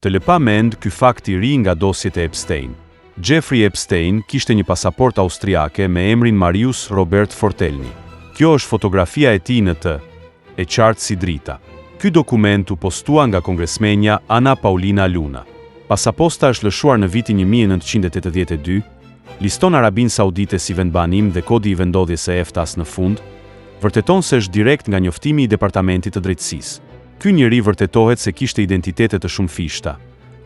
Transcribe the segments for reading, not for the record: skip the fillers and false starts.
Të lë pa mend ky fakt i ri nga dosjet e Epstein. Jeffrey Epstein kishte një pasaport austriake me emrin Marius Robert Fortelni. Kjo është fotografia e tij në të, e qartë si drita. Ky dokument u postua nga kongresmenja Ana Paulina Luna. Pasaporta është lëshuar në vitin 1982, liston Arabinë Saudite si vendbanim dhe kodi i vendodhjes së EFTA-s në fund, vërteton se është direkt nga njoftimi i Departamentit të Drejtësisë. Ky njeri vërtetohet se kishte identitete të shumëfishta,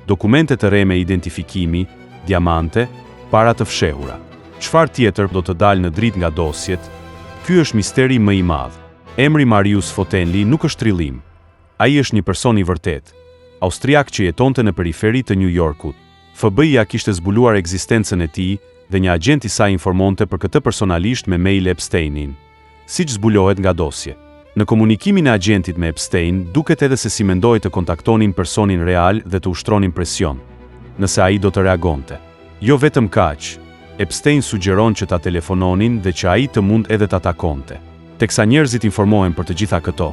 dokumente të re me identifikimi, diamante, para të fshehura. Çfarë tjetër do të dalë në dritë nga dosjet? Ky është misteri më i madh. Emri Marius Fortelni nuk është trillim. Ai është një person i vërtet, austriak që jetonte në periferi të New Yorkut. FBI-ja kishte zbuluar ekzistencën e tij dhe një agent i saj informonte për këtë personalisht me mail Epsteinin, siç zbulohet nga dosje. Në komunikimin e agentit me Epstein, duket edhe se si mendoi të kontaktonin personin real dhe të ushtronin presion, nëse ai do të reagonte. Jo vetëm kaq, Epstein sugjeron që ta telefononin dhe që ai të mund edhe ta takonte. Teksa njerëzit informohen për të gjitha këto,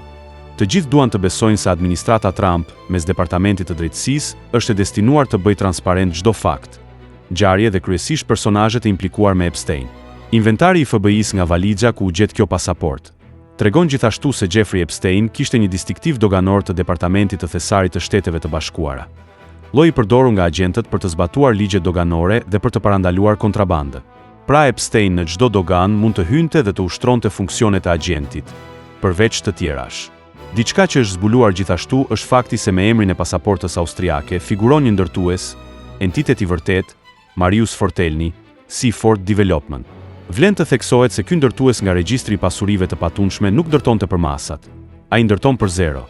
të gjithë duan të besojnë se administrata Trump, mes Departamentit të Drejtësisë, është e destinuar të bëjë transparent çdo fakt, ngjarje dhe kryesisht personazhet e implikuar me Epstein. Inventari i FBI-s nga valixha ku u gjet kjo pasaport tregon gjithashtu se Jeffrey Epstein kishte një distiktiv doganor të Departamentit të Thesarit të Shteteve të Bashkuara. Lloji i përdorur nga agjentët për të zbatuar ligjet doganore dhe për të parandaluar kontrabandën. Pra Epstein në çdo dogan mund të hynte dhe të ushtronte funksionet e agjentit, përveç të tjerash. Diçka që është zbuluar gjithashtu është fakti se me emrin e pasaportës austriake figuron një ndërtues, entitet i vërtet, Marius Fortelni, Seaford Development. Vlen të theksohet se ky ndërtues nga regjistri i pasurive të patundshme nuk ndërtonte për masat. Ai ndërton për zero.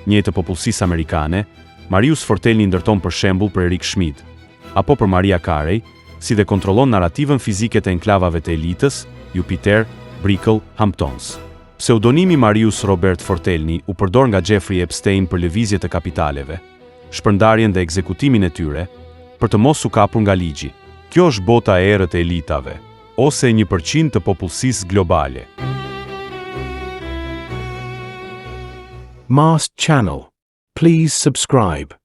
Njëjtë të popullsisë amerikane, Marius Fortelni ndërton për shembull për Eric Schmidt, apo për Maria Carey, si dhe kontrollon narrativën fizike të enklavave të elitës, Jupiter, Brickell, Hamptons. Pseudonimi Marius Robert Fortelni u përdor nga Jeffrey Epstein për lëvizje të kapitaleve, shpërndarjen dhe ekzekutimin e tyre, për të mos u kapur nga ligji. Kjo është bota e errët e elitave, ose 1% të popullsisë globale. Mast Channel. Please subscribe.